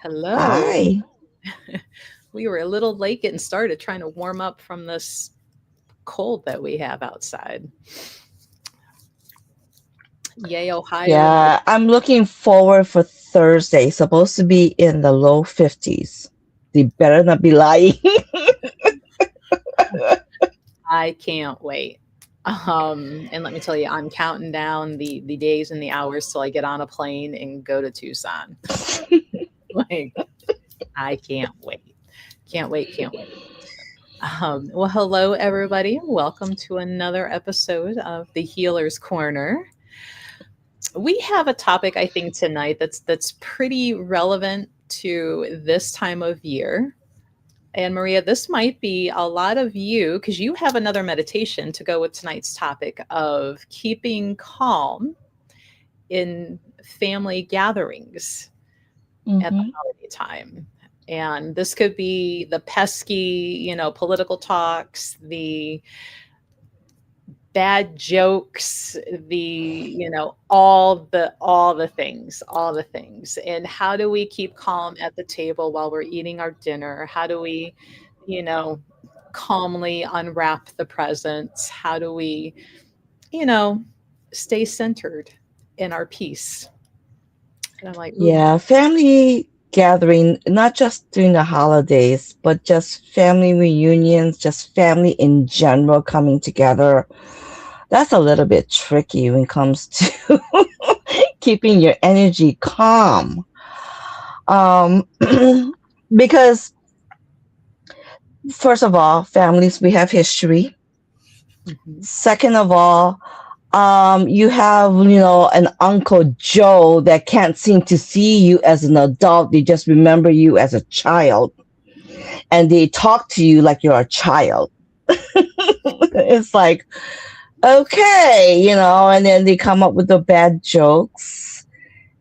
Hello. Hi. We were a little late getting started trying to warm up from this cold that we have outside. Yay, Ohio in the Yeah, I'm looking forward for Thursday. Supposed to be in the low 50s. They better not be lying. I can't wait. And let me tell you, I'm counting down the days and the hours till I get on a plane and go to Tucson. Like, I can't wait. Can't wait, can't wait. Well, hello everybody. Welcome to another episode of the Healer's Corner. We have a topic I think tonight that's pretty relevant to this time of year. And Maria, this might be a lot of you because you have another meditation to go with tonight's topic of keeping calm in family gatherings at the hmm holiday time. And this could be the pesky, political talks, the bad jokes, the all the things. And how do we keep calm at the table while we're eating our dinner? How do we, you know calmly unwrap the presents? How do we, you know stay centered in our peace? And I'm like, ooh. Yeah, family gathering, not just during the holidays, but just family reunions, just family in general coming together. That's a little bit tricky when it comes to keeping your energy calm. Um, because, first of all, families, we have history. Mhm. Second of all, you have, an Uncle Joe that can't seem to see you as an adult. They just remember you as a child and they talk to you like you're a child. It's like, okay, and then they come up with the bad jokes.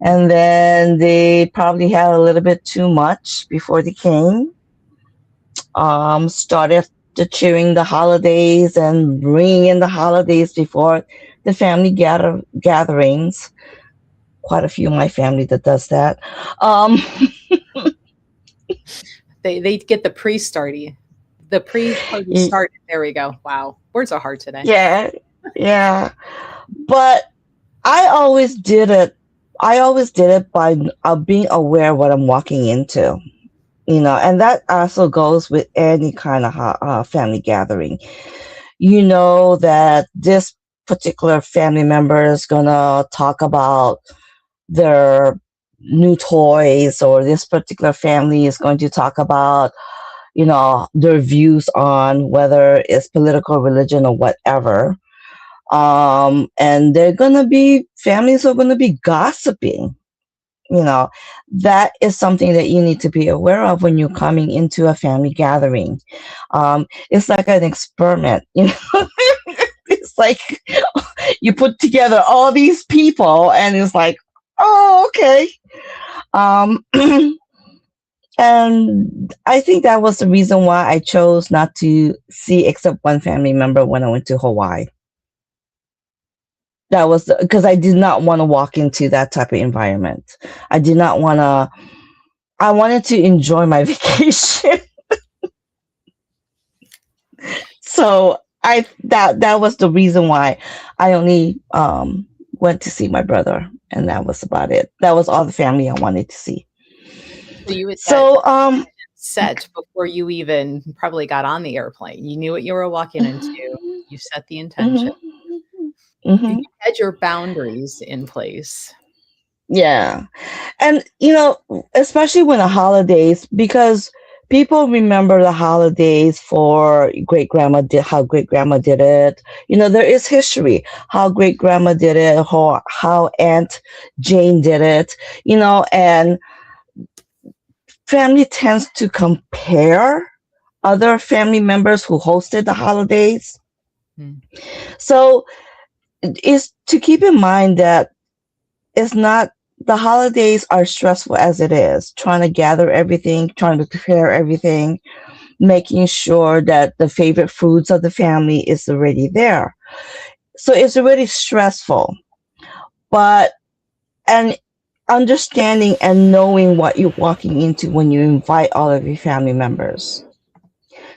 And then they probably had a little bit too much before they came. Started the cheering the holidays and bringing in the holidays before the family gatherings. Quite a few in my family that does that. Um, They get the pre-starty, the pre-party y- started. There we go. Wow, words are hard today. yeah, yeah. But I always did it. I always did it by being aware of what I'm walking into. And that also goes with any kind of family gathering. You know that this particular family member is gonna talk about their new toys, or this particular family is going to talk about, their views on whether it's political, religion, or whatever. And they're gonna be families are gonna be gossiping. you know that is something that you need to be aware of when you're coming into a family gathering. It's like an experiment. It's like you put together all these people and it's like, oh, okay. um and I think that was the reason why I chose not to see except one family member when I went to Hawaii. That was because I did not want to walk into that type of environment. I did not want to. I wanted to enjoy my vacation. So that was the reason why I only went to see my brother, and that was about it. That was all the family I wanted to see. So you had that So set before you even probably got on the airplane. You knew what you were walking into. You set the intention. mhm, mhm, You had your boundaries in place. yeah. And especially when the holidays, because people remember the holidays for great grandma did how great grandma did it. There is history how great grandma did it, how Aunt Jane did it. And family tends to compare other family members who hosted the holidays. Mm. So it's to keep in mind that it's not the holidays are stressful as it is, trying to gather everything, trying to prepare everything, making sure that the favorite foods of the family is already there. So it's already stressful. But and understanding and knowing what you're walking into when you invite all of your family members.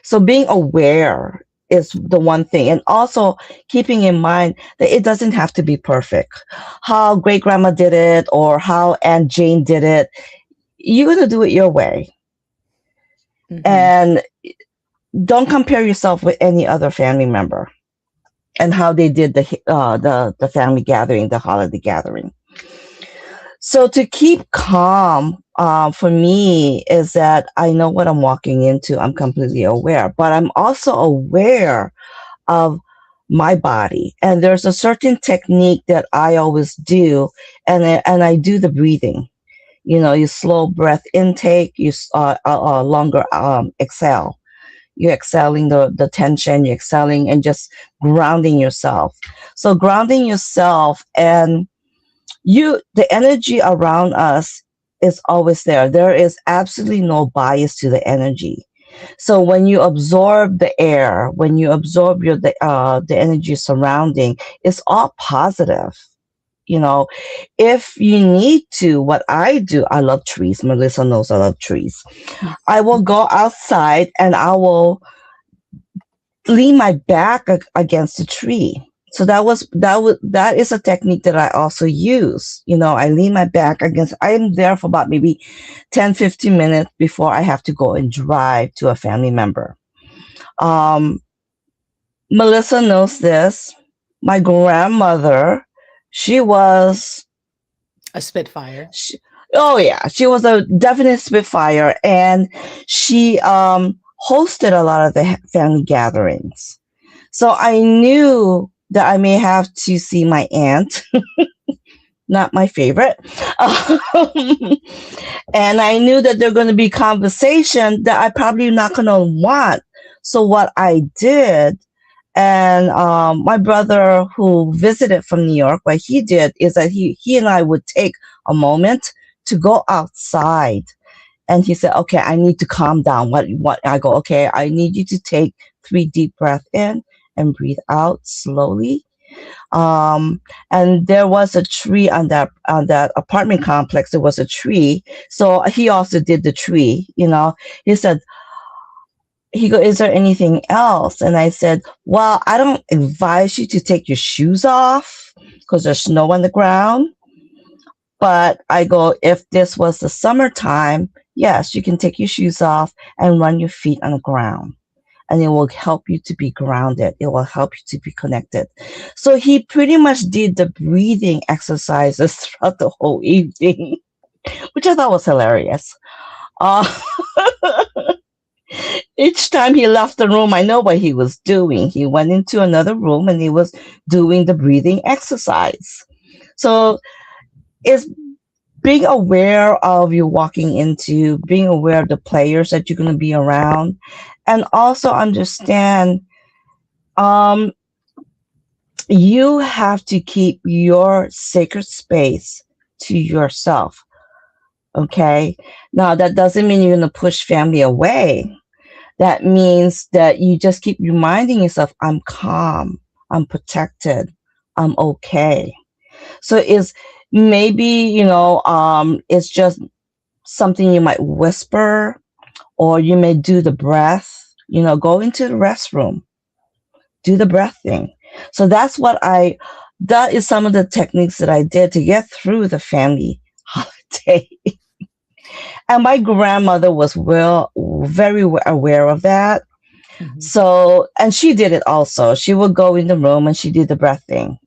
So being aware is the one thing, and also keeping in mind that it doesn't have to be perfect. How great grandma did it or how Aunt Jane did it, you're going to do it your way. And don't compare yourself with any other family member and how they did the family gathering, the holiday gathering. So to keep calm, for me, is that I know what I'm walking into. I'm completely aware, but I'm also aware of my body. And there's a certain technique that I always do, and I do the breathing. You know, you slow breath intake, longer exhale. You're exhaling the tension, you're exhaling and just grounding yourself. So grounding yourself, and the energy around us is always there. There is absolutely no bias to the energy. So when you absorb the air, when you absorb the energy surrounding, it's all positive. You know, if you need to, what I do, I love trees. Melissa knows I love trees. I will go outside and I will lean my back against a tree. So that is a technique that I also use. You know, I lean my back against, I'm there for about maybe 10-15 minutes before I have to go and drive to a family member. Melissa knows this. My grandmother, she was a Spitfire. Oh yeah, she was a definite Spitfire, and she hosted a lot of the family gatherings. So I knew that I may have to see my aunt, not my favorite, and I knew that there going to be conversation that I probably not going to want. So what I did, and my brother who visited from New York, what he did is that he and I would take a moment to go outside. And he said, okay, I need to calm down. What I go, okay, I need you to take 3 deep breaths in and breathe out slowly. And there was a tree on that apartment complex. There was a tree. So he also did the tree, you know. He said, is there anything else? And I said, well, I don't advise you to take your shoes off because there's snow on the ground. But I go, if this was the summertime, yes, you can take your shoes off and run your feet on the ground. And it will help you to be grounded. It will help you to be connected. So he pretty much did the breathing exercises throughout the whole evening, which I thought was hilarious. Each time he left the room, I know what he was doing. He went into another room and he was doing the breathing exercise. So it's being aware of you walking into, being aware of the players that you're going to be around, and also understand you have to keep your sacred space to yourself. Okay? Now, that doesn't mean you're going to push family away. That means that you just keep reminding yourself, I'm calm, I'm protected, I'm okay. So it's maybe, it's just something you might whisper, or you may do the breath, go into the restroom, do the breath thing. So that is some of the techniques that I did to get through the family holiday. And my grandmother was very aware of that. Mm-hmm. So, and she did it also. She would go in the room and she did the breath thing,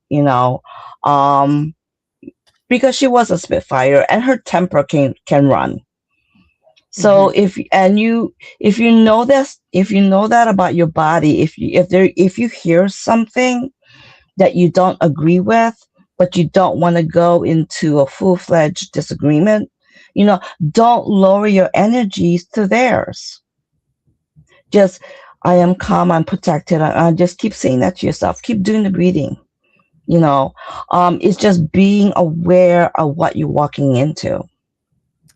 because she was a Spitfire and her temper can run. So mm-hmm. if you know that about your body, if you hear something that you don't agree with, but you don't want to go into a full-fledged disagreement, don't lower your energies to theirs. Just, I am calm, I'm protected. I just keep saying that to yourself. Keep doing the breathing. It's just being aware of what you're walking into.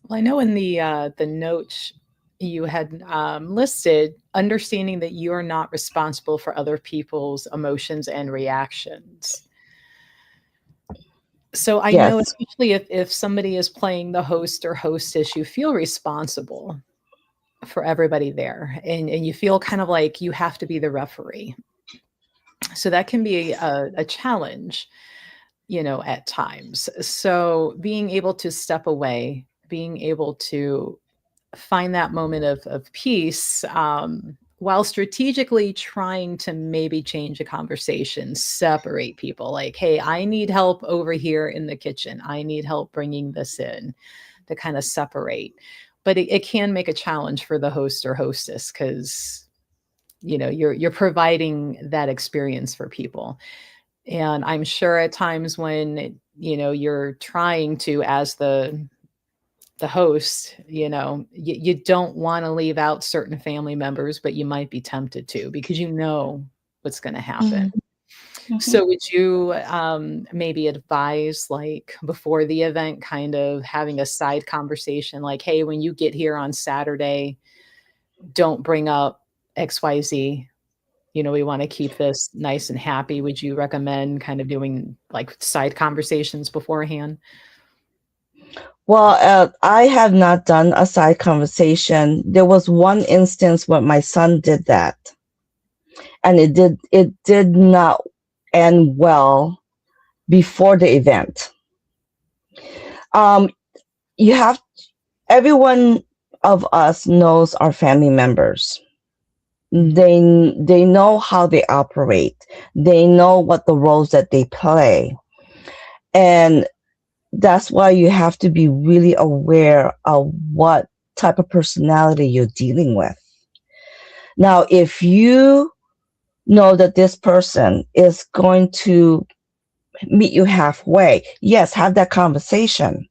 Well, I know in the notes you had listed understanding that you're not responsible for other people's emotions and reactions. So I know, Yes. especially if somebody is playing the host or hostess, you feel responsible for everybody there, and you feel kind of like you have to be the referee. So that can be a challenge, at times. So being able to step away, being able to find that moment of peace, while strategically trying to maybe change a conversation, separate people. Like, hey, I need help over here in the kitchen. I need help bringing this in, to kind of separate. But it can make a challenge for the host or hostess, because you're providing that experience for people. And I'm sure at times when you're trying to, as the host, you don't want to leave out certain family members, but you might be tempted to, because what's going to happen. Mhm, mhm. So would you maybe advise, like, before the event, kind of having a side conversation, like, hey, when you get here on Saturday, don't bring up XYZ. We want to keep this nice and happy. Would you recommend kind of doing like side conversations beforehand? Well, I have not done a side conversation. There was one instance where my son did that, and it did not end well before the event. Um, you have everyone of us knows our family members. They know how they operate. They know what the roles that they play, and that's why you have to be really aware of what type of personality you're dealing with. Now, if you know that this person is going to meet you halfway, yes, have that conversation.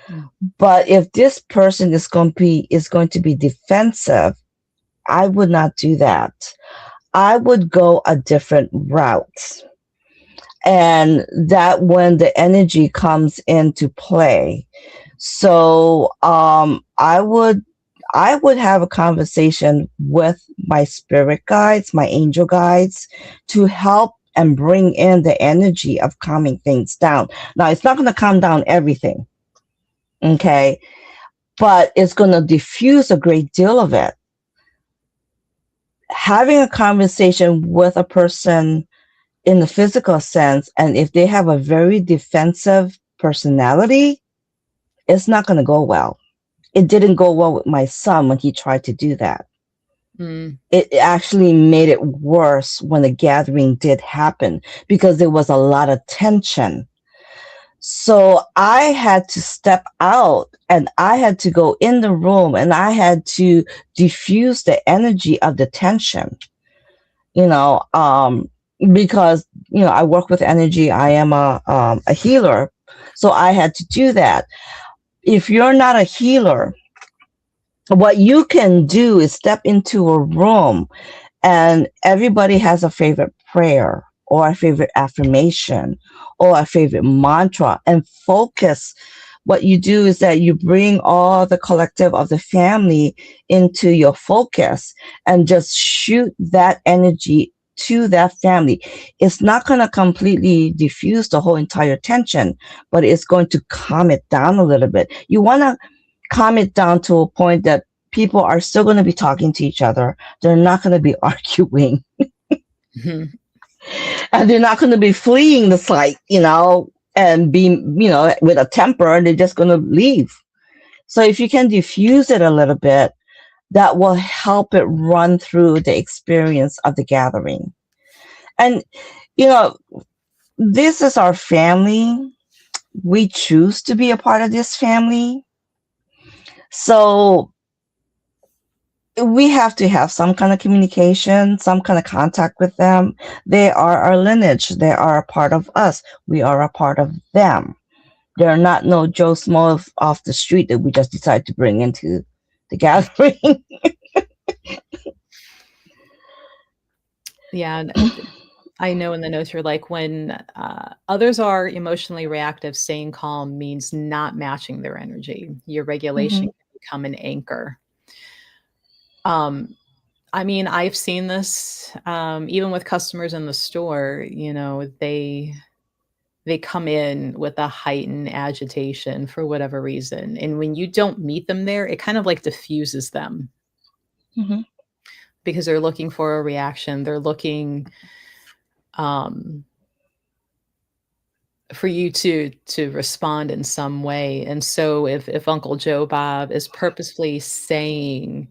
Mm. But if this person is going to be defensive, I would not do that. I would go a different route. And that when the energy comes into play. So I would have a conversation with my spirit guides, my angel guides, to help and bring in the energy of calming things down. Now, it's not going to calm down everything, okay? But it's going to diffuse a great deal of it. Having a conversation with a person in the physical sense, and if they have a very defensive personality, it's not going to go well. It didn't go well with my son when he tried to do that. Mm. It actually made it worse when the gathering did happen because there was a lot of tension. So I had to step out and I had to go in the room and I had to diffuse the energy of the tension, you know, because, I work with energy. I am a healer. So I had to do that. If you're not a healer, what you can do is step into a room and everybody has a favorite prayer or a favorite affirmation or a favorite mantra and focus. What you do is that you bring all the collective of the family into your focus and just shoot that energy to that family. It's not going to completely diffuse the whole entire tension, but it's going to calm it down a little bit. You want to calm it down to a point that people are still going to be talking to each other. They're not going to be arguing. Mhm. And they're not going to be fleeing the site, and be, with a temper, and they're just going to leave. So if you can diffuse it a little bit, that will help it run through the experience of the gathering. And, you know, this is our family. We choose to be a part of this family. So we have to have some kind of communication, some kind of contact with them. They are our lineage. They are a part of us. We are a part of them. They're not no Joe Small off the street that we just decide to bring into the gathering. Yeah, and I know in the notes you're like, when others are emotionally reactive, staying calm means not matching their energy. Your regulation Mhm. can become an anchor. Um, I mean, I've seen this even with customers in the store. They they come in with a heightened agitation for whatever reason. And when you don't meet them there, it kind of like diffuses them Mhm. because they're looking for a reaction. They're looking for you to respond in some way. And so if Uncle Joe Bob is purposefully saying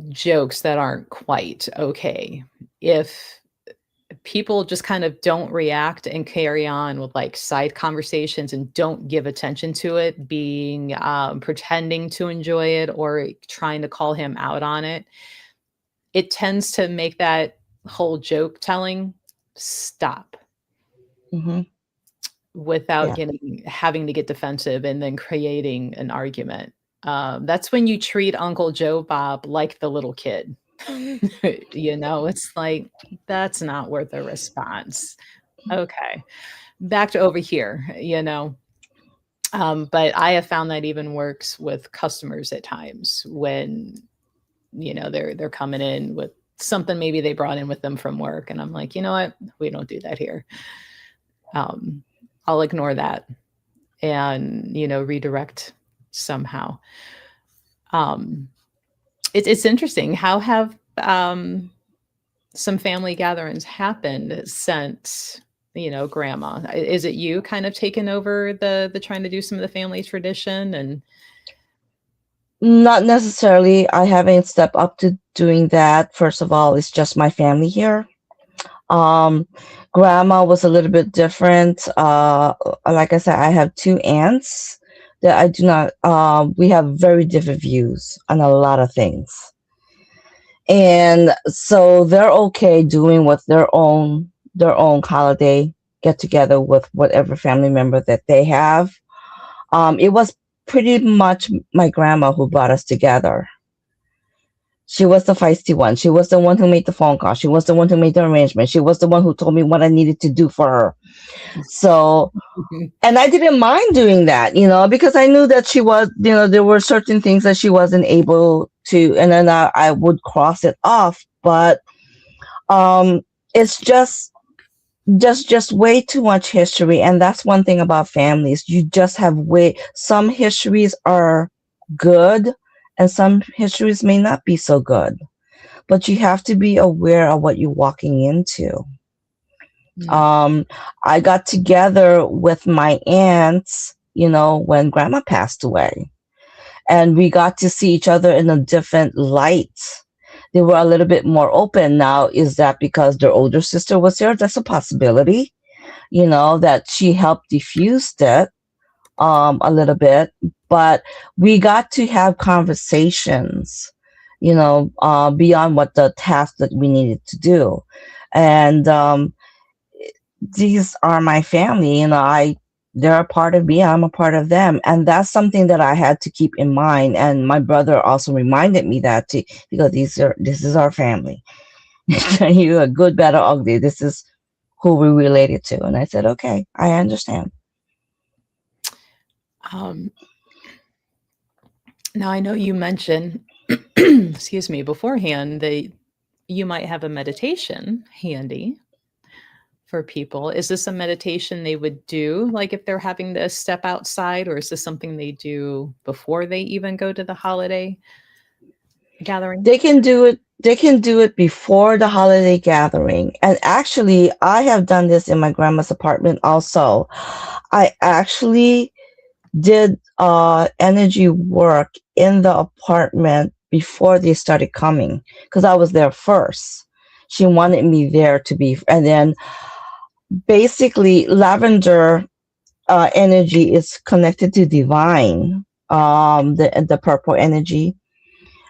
jokes that aren't quite okay, if people just kind of don't react and carry on with like side conversations and don't give attention to it, being pretending to enjoy it or trying to call him out on it, it tends to make that whole joke telling stop Mhm. without Yeah. having to get defensive and then creating an argument. That's when you treat Uncle Joe Bob like the little kid. It's like, that's not worth a response. Okay, back to over here. But I have found that even works with customers at times when, they're coming in with something maybe they brought in with them from work, and I'm like, you know what? We don't do that here. Um, I'll ignore that and, redirect somehow. Um, it's interesting. How have some family gatherings happened since, grandma? Is it you kind of taking over the trying to do some of the family tradition and Not necessarily. I haven't stepped up to doing that. First of all, it's just my family here. Um, Grandma was a little bit different. Like I said, I have two aunts that I do not. We have very different views on a lot of things, and so they're okay doing what their own holiday get together with whatever family member that they have. It was pretty much my grandma who brought us together. She was the feisty one. She was the one who made the phone call. She was the one who made the arrangement. She was the one who told me what I needed to do for her. So, and I didn't mind doing that, because I knew that she was, there were certain things that she wasn't able to, and then I would cross it off. But it's just way too much history, and that's one thing about families. You just have some histories are good, and some histories may not be so good, but you have to be aware of what you're walking into. Mm. um I got together with my aunts, when grandma passed away, and we got to see each other in a different light. They were a little bit more open now. Is that because their older sister was there? That's a possibility, that she helped diffuse it a little bit. But we got to have conversations, beyond what the task that we needed to do. And these are my family, they're a part of me, I'm a part of them, and that's something that I had to keep in mind. And my brother also reminded me that too, because this is our family. You are good, bad, or ugly, this is who we related to. And I said, okay, I understand. um, now I know you mentioned, excuse me, beforehand that you might have a meditation handy for people. Is this a meditation they would do, like, if they're having to step outside, or is this something they do before they even go to the holiday gathering? They can do it before the holiday gathering. And actually, I have done this in my grandma's apartment also. I actually did energy work in the apartment before they started coming, because I was there first. She wanted me there to be, and then basically lavender energy is connected to divine, the purple energy.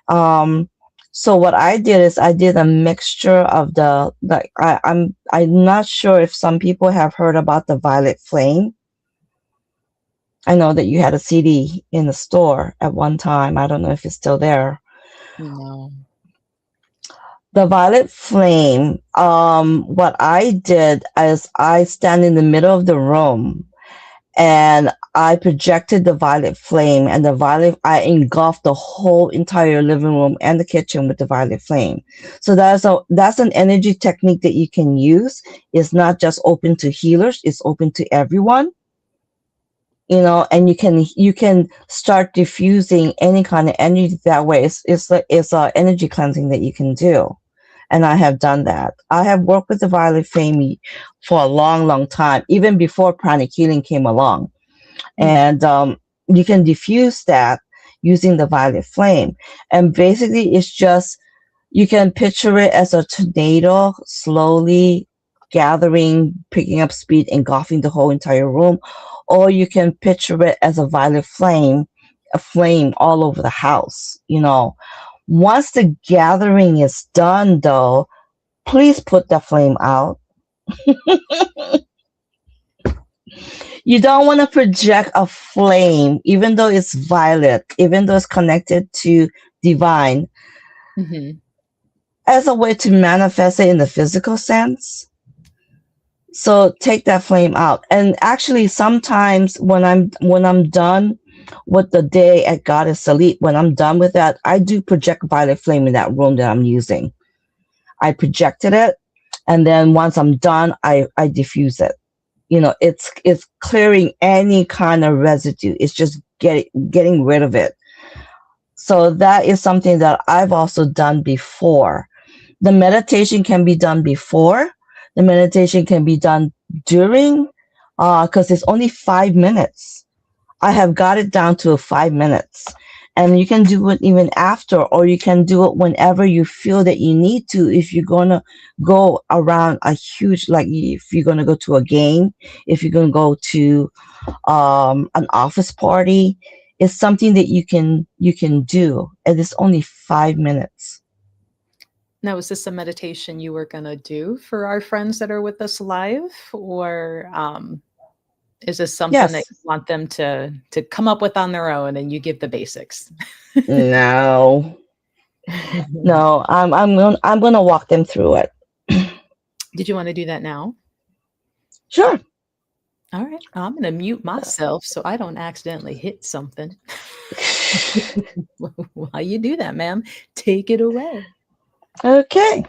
um so what I did is I did a mixture of the, like, I'm not sure if some people have heard about the violet flame. I know that you had a CD in the store at one time. I don't know if it's still there. No. The violet flame, what I did is I stand in the middle of the room, and I projected the violet flame, and I engulfed the whole entire living room and the kitchen with the violet flame. So that's an energy technique that you can use. It's not just open to healers, it's open to everyone. And you can start diffusing any kind of energy that way. It's a energy cleansing that you can do. And I have done that. I have worked with the violet flame for a long, long time, even before pranic healing came along. And you can diffuse that using the violet flame. And basically, it's just, you can picture it as a tornado slowly gathering, picking up speed, engulfing the whole entire room. Or you can picture it as a violet flame, a flame all over the house. Once the gathering is done, though, please put the flame out. You don't want to project a flame, even though it's violet, even though it's connected to divine, as a way to manifest it in the physical sense. So take that flame out. And actually, sometimes when I'm done with the day at Goddess Elite, when I'm done with that, I do project violet flame in that room that I'm using. I projected it, and then once I'm done, I diffuse it. It's clearing any kind of residue. It's just getting rid of it. So that is something that I've also done before. The meditation can be done before. The meditation can be done during, because it's only 5 minutes. I have got it down to 5 minutes. And you can do it even after, or you can do it whenever you feel that you need to. If you're going to go around a huge, like if you're going to go to a game, if you're going to go to an office party, it's something that you can do. And it's only 5 minutes. Now, is this a meditation you were going to do for our friends that are with us live, or is this something that you want them to come up with on their own and you give the basics? No. No, I'm going to walk them through it. Did you want to do that now? Sure. All right. I'm going to mute myself so I don't accidentally hit something. While you do that, ma'am, take it away. Okay.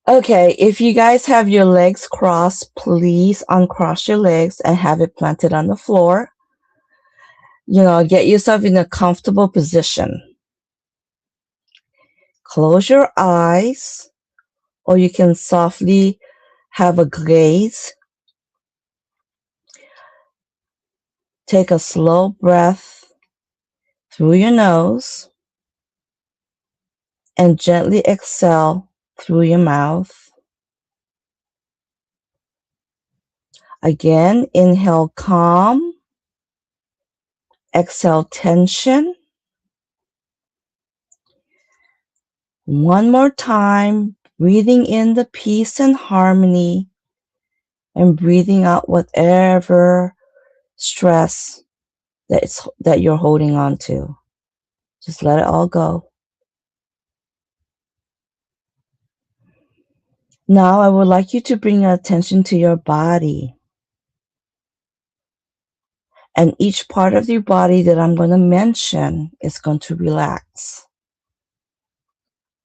Okay, if you guys have your legs crossed, please uncross your legs and have it planted on the floor. Get yourself in a comfortable position. Close your eyes, or you can softly have a gaze. Take a slow breath through your nose and gently exhale through your mouth. Again, inhale calm, exhale tension. One more time, breathing in the peace and harmony, and breathing out whatever stress that you're holding on to. Just let it all go. Now I would like you to bring your attention to your body. And each part of your body that I'm going to mention is going to relax.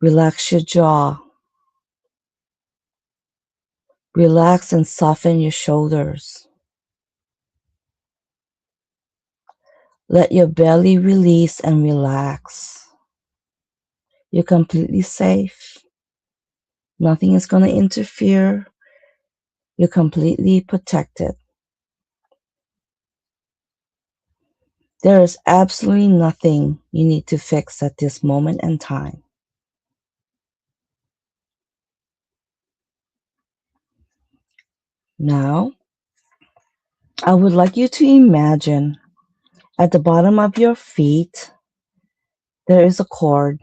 Relax your jaw. Relax and soften your shoulders. Let your belly release and relax. You're completely safe. Nothing is going to interfere. You're completely protected. There is absolutely nothing you need to fix at this moment in time. Now, I would like you to imagine at the bottom of your feet, there is a cord.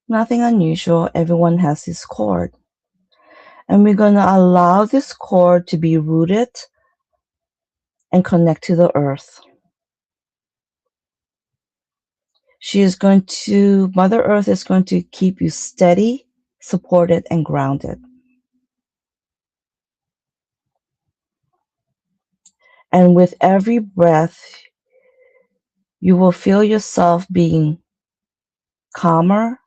Nothing unusual. Everyone has this cord. And we're going to allow this cord to be rooted and connect to the earth. Mother Earth is going to keep you steady, supported, and grounded. And with every breath, you will feel yourself being calmer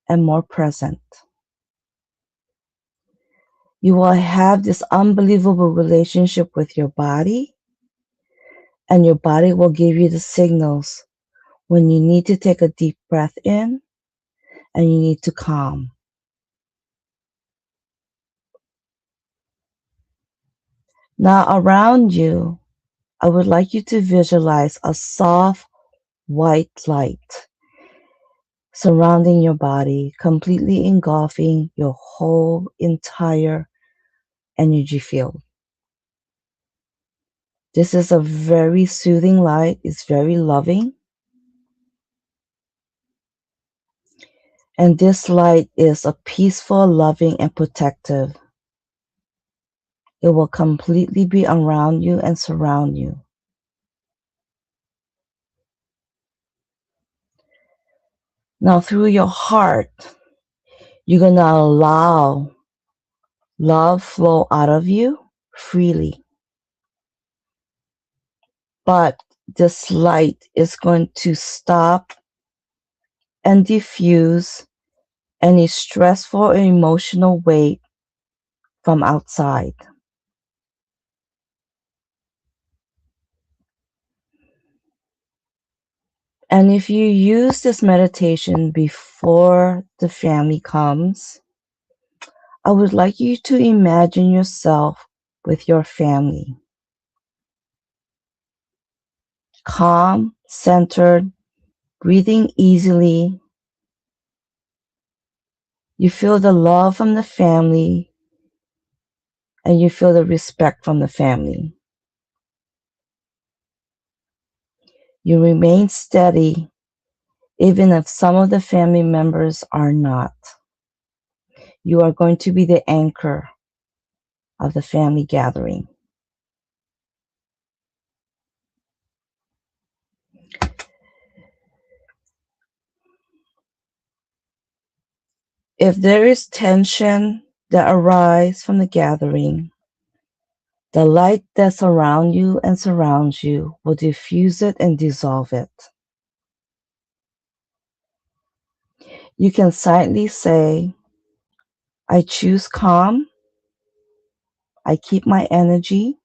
and more present. You will have this unbelievable relationship with your body, and your body will give you the signals when you need to take a deep breath in and you need to calm. Now, around you, I would like you to visualize a soft white light surrounding your body, completely engulfing your whole entire energy field. This is a very soothing light, it's very loving. And this light is a peaceful, loving, and protective. It will completely be around you and surround you. Now, through your heart, you're going to allow love flow out of you freely. But this light is going to stop and diffuse any stressful or emotional weight from outside. And if you use this meditation before the family comes, I would like you to imagine yourself with your family. Calm, centered, breathing easily. You feel the love from the family and you feel the respect from the family. You remain steady even if some of the family members are not. You are going to be the anchor of the family gathering. If there is tension that arises from the gathering, the light that surrounds you and surrounds you will diffuse it and dissolve it. You can silently say, I choose calm, I keep my energy,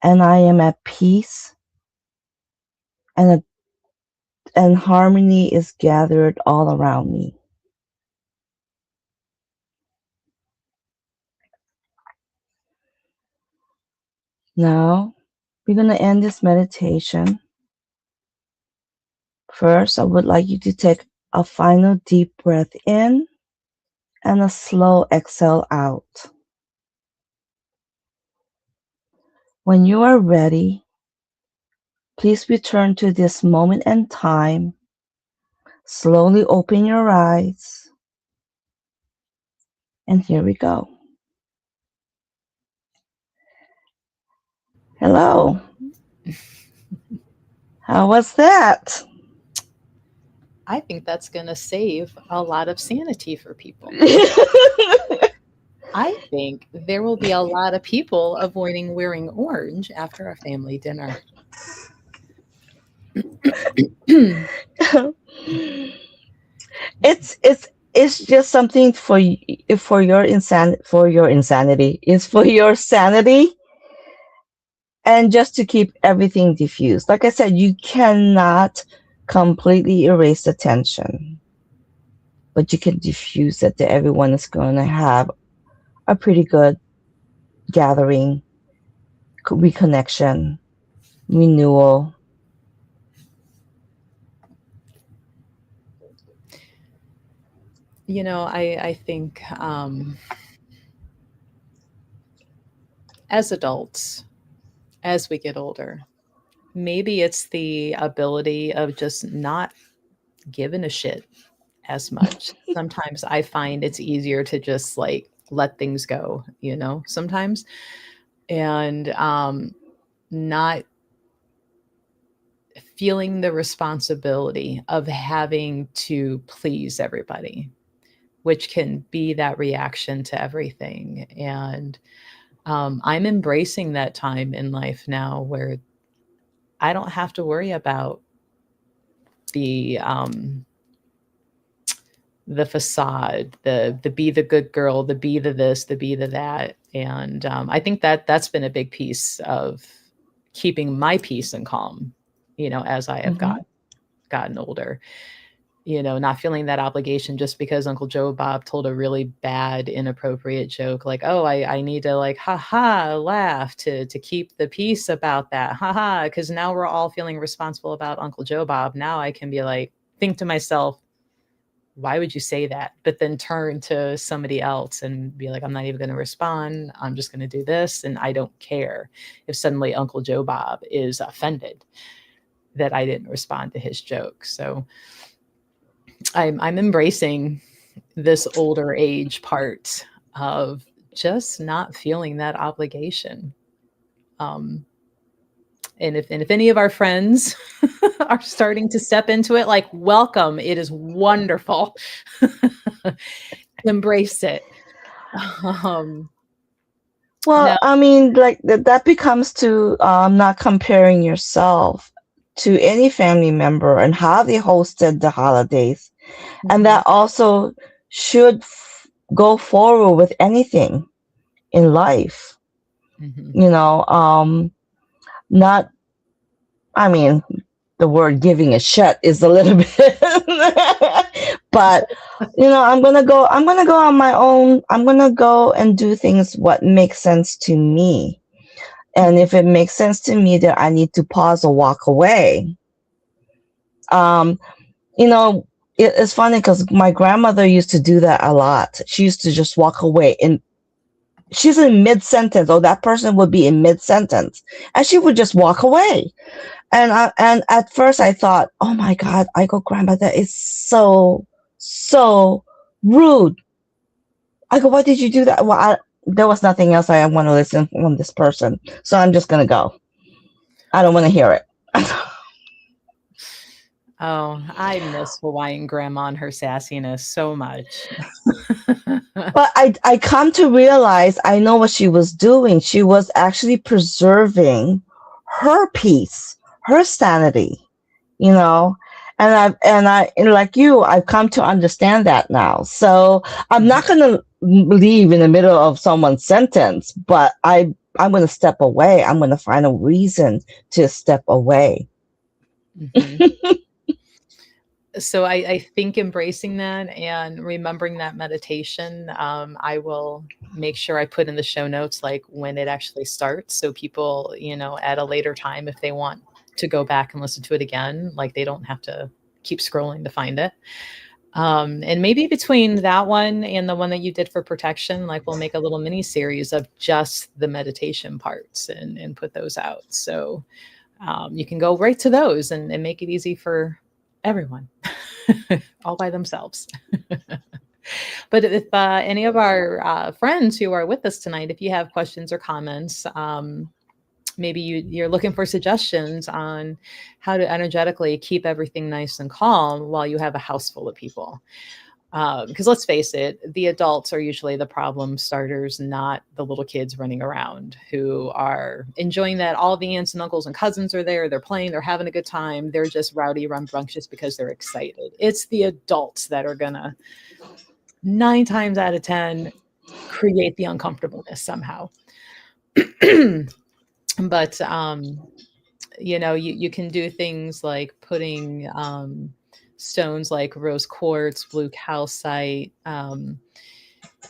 and I am at peace, and harmony is gathered all around me. Now, we're going to end this meditation. First, I would like you to take a final deep breath in and a slow exhale out. When you are ready, please return to this moment and time. Slowly open your eyes. And here we go. Hello. How was that? I think that's going to save a lot of sanity for people. I think there will be a lot of people avoiding wearing orange after a family dinner. it's just something for your insanity. It's for your sanity and just to keep everything diffused. Like I said, you cannot completely erase the tension, but you can diffuse it that everyone is going to have a pretty good gathering, reconnection, renewal. I think as adults, as we get older, maybe it's the ability of just not giving a shit as much. Sometimes I find it's easier to just like let things go, sometimes, and not feeling the responsibility of having to please everybody, which can be that reaction to everything. And I'm embracing that time in life now where I don't have to worry about the the facade, the be the good girl, the be the this, the be the that. And I think that that's been a big piece of keeping my peace and calm, as I have Mhm. gotten older. Not feeling that obligation just because Uncle Joe Bob told a really bad, inappropriate joke, like, oh, I need to like, ha ha, laugh to keep the peace about that. Ha ha. Cause now we're all feeling responsible about Uncle Joe Bob. Now I can be like, think to myself, why would you say that? But then turn to somebody else and be like, I'm not even going to respond. I'm just going to do this. And I don't care if suddenly Uncle Joe Bob is offended that I didn't respond to his joke. So I'm embracing this older age part of just not feeling that obligation. Um, and if any of our friends are starting to step into it, like, welcome. It is wonderful. Embrace it. Um, Well, now, I mean, like that becomes to not comparing yourself to any family member and how they hosted the holidays, and mhm, that also should go forward with anything in life. mhm, You know, not. I mean, the word giving a shit is a little bit, but I'm gonna go on my own. I'm gonna go and do things what makes sense to me. And mhm, if it makes sense to me that I need to pause or walk away, um, you know, it's funny because my grandmother used to do that a lot. She used to just walk away, and she's in mid sentence, or that person would be in mid sentence, and she would just walk away. And at first I thought, oh my God, I go, grandma, that is so rude. I go, why did you do that? Well, there was nothing else I want to listen from this person, so I'm just gonna go. I don't want to hear it. oh, I miss Hawaiian grandma and her sassiness so much. But I come to realize I know what she was doing. She was actually preserving her peace, her sanity, you know. And like you, I've come to understand that now. So I'm Mhm, not gonna leave in the middle of someone's sentence, but I'm gonna step away. I'm gonna find a reason to step away. mhm. So I think embracing that and remembering that meditation, I will make sure I put in the show notes like when it actually starts, so people, at a later time, if they want to go back and listen to it again, like they don't have to keep scrolling to find it. And maybe between that one and the one that you did for protection, like we'll make a little mini series of just the meditation parts and put those out. So you can go right to those and make it easy for everyone all by themselves. But if any of our friends who are with us tonight, if you have questions or comments, maybe you're looking for suggestions on how to energetically keep everything nice and calm while you have a house full of people. Because let's face it, the adults are usually the problem starters, not the little kids running around who are enjoying that all the aunts and uncles and cousins are there. They're playing, they're having a good time. They're just rowdy, rambunctious because they're excited. It's the adults that are going to, 9 times out of 10, create the uncomfortableness somehow. But you can do things like putting stones like rose quartz, blue calcite, in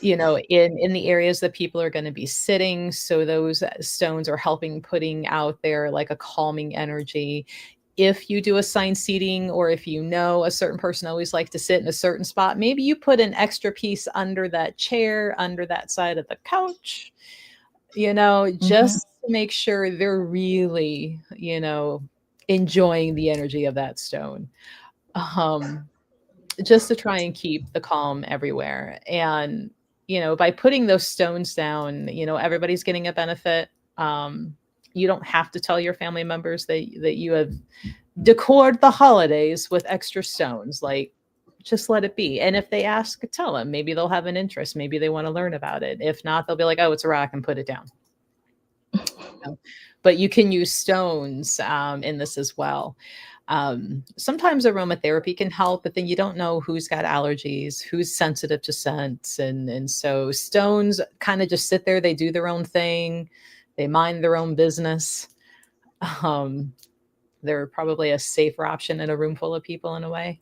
the areas that people are going to be sitting, so those stones are helping putting out there like a calming energy. If you do assigned seating, or if a certain person always like to sit in a certain spot, maybe you put an extra piece under that chair, under that side of the couch, Mhm. just to make sure they're really, enjoying the energy of that stone. Um, just to try and keep the calm everywhere. And, by putting those stones down, everybody's getting a benefit. You don't have to tell your family members that you have decored the holidays with extra stones. Like, just let it be. And if they ask, tell them. Maybe they'll have an interest. Maybe they want to learn about it. If not, they'll be like, oh, it's a rock, and put it down. know, but you can use stones in this as well. Sometimes aromatherapy can help, but then you don't know who's got allergies, who's sensitive to scents, and so stones kind of just sit there. They do their own thing, they mind their own business. Um, they're probably a safer option in a room full of people in a way.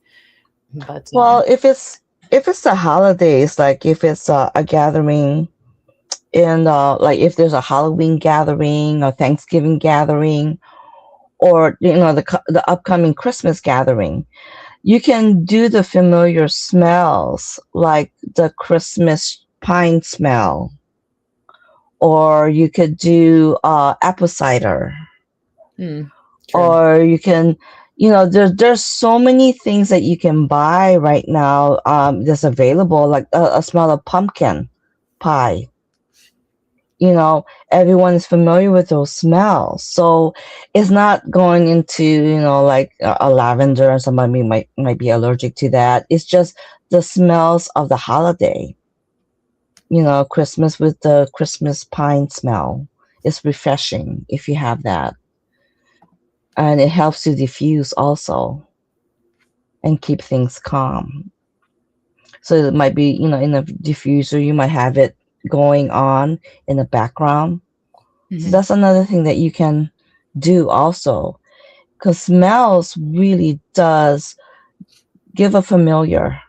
But Well, if it's the holidays, like if it's a gathering in like if there's a Halloween gathering or Thanksgiving gathering, or the upcoming Christmas gathering, you can do the familiar smells like the Christmas pine smell, or you could do apple cider, true. or you can, there's so many things that you can buy right now that's available, like a smell of pumpkin pie. Everyone is familiar with those smells, so it's not going into like a lavender, and somebody might be allergic to that. It's just the smells of the holiday. Christmas with the Christmas pine smell is refreshing if you have that, and it helps to diffuse also and keep things calm. So it might be, in a diffuser, you might have it going on in the background. So that's another thing that you can do also, because smells really does give a familiar,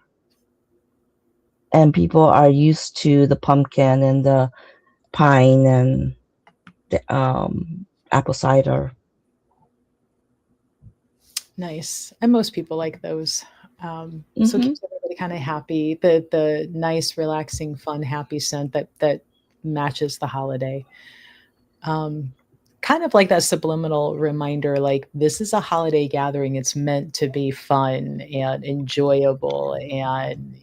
and people are used to the pumpkin and the pine and the apple cider. Nice. And most people like those. So it Mhm. keeps everybody kind of happy. The nice, relaxing, fun, happy scent that matches the holiday. Kind of like that subliminal reminder, like this is a holiday gathering. It's meant to be fun and enjoyable, and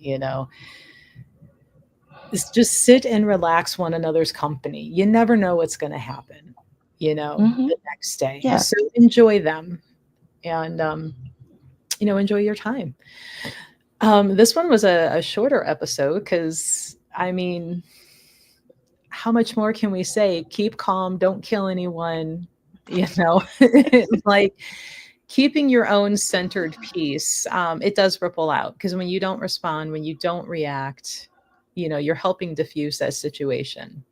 just sit and relax one another's company. You never know what's going to happen, Mhm. the next day. Yeah. So enjoy them, and enjoy your time. This one was a shorter episode because, I mean, how much more can we say? Keep calm, don't kill anyone, like keeping your own centered peace. It does ripple out, because when you don't respond, when you don't react, you're helping diffuse that situation.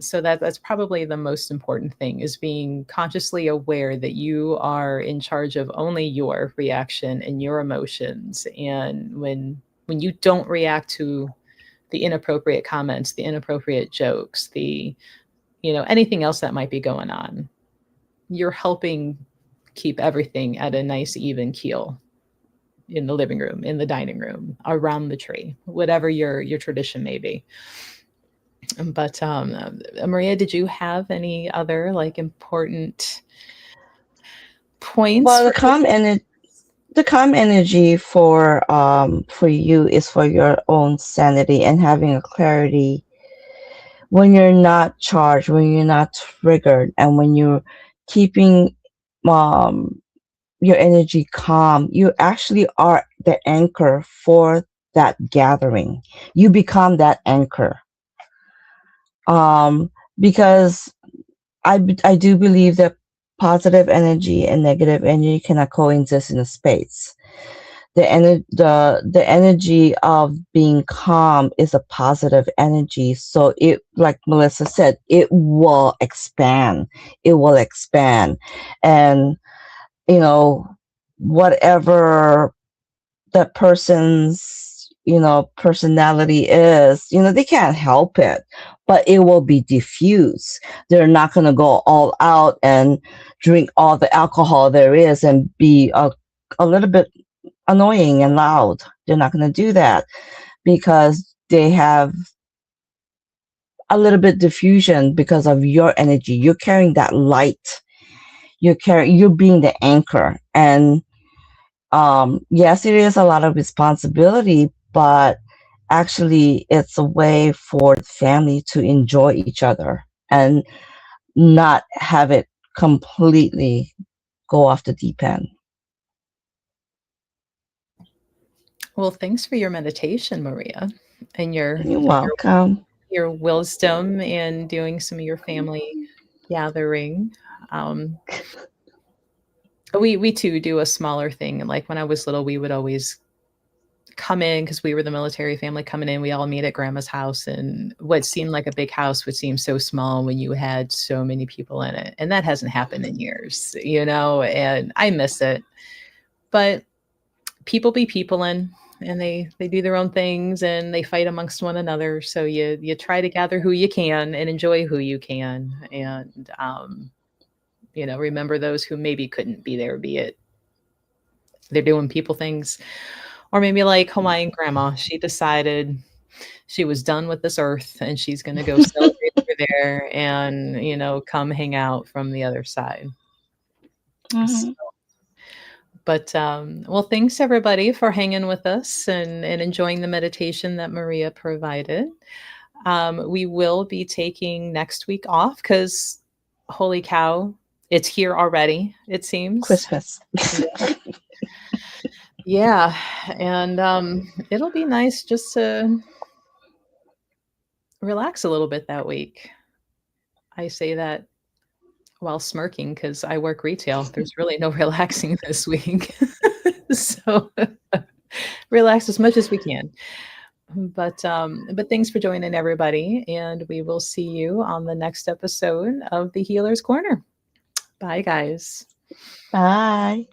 So that's probably the most important thing, is being consciously aware that you are in charge of only your reaction and your emotions. And when you don't react to the inappropriate comments, the inappropriate jokes, the anything else that might be going on, you're helping keep everything at a nice even keel, in the living room, in the dining room, around the tree, whatever your tradition may be. But Maria, did you have any other like important points Well, for? the calm energy for you is for your own sanity and having a clarity when you're not charged, when you're not triggered, and when you're keeping um your energy calm. You actually are the anchor for that gathering. You become that anchor. Because I do believe that positive energy and negative energy cannot coexist in a space. The energy of being calm is a positive energy, so it, like Melissa said, it will expand. It will expand. And whatever that person's personality is, they can't help it, but it will be diffused. They're not going to go all out and drink all the alcohol there is and be a little bit annoying and loud. They're not going to do that, because they have a little bit diffusion because of your energy. You're carrying that light. You're being the anchor. And yes, it is a lot of responsibility, but actually it's a way for the family to enjoy each other and not have it completely go off the deep end. Well, thanks for your meditation, Maria, and You're welcome. your wisdom, and doing some of your family gathering. We too do a smaller thing. Like when I was little, we would always come in because we were the military family coming in. We all meet at grandma's house, and what seemed like a big house would seem so small when you had so many people in it. And that hasn't happened in years, and I miss it. But people be people and they do their own things and they fight amongst one another. So you try to gather who you can and enjoy who you can. And remember those who maybe couldn't be there, be it they're doing people things, or maybe like Hawaiian grandma, she decided she was done with this earth and she's going to go celebrate over there and, come hang out from the other side. So, but, well, thanks everybody for hanging with us and enjoying the meditation that Maria provided. We will be taking next week off because holy cow, it's here already, it seems. Christmas. Yeah. And it'll be nice just to relax a little bit that week. I say that while smirking because I work retail. There's really no relaxing this week. So relax as much as we can. But thanks for joining everybody. And we will see you on the next episode of the Healer's Corner. Bye, guys. Bye.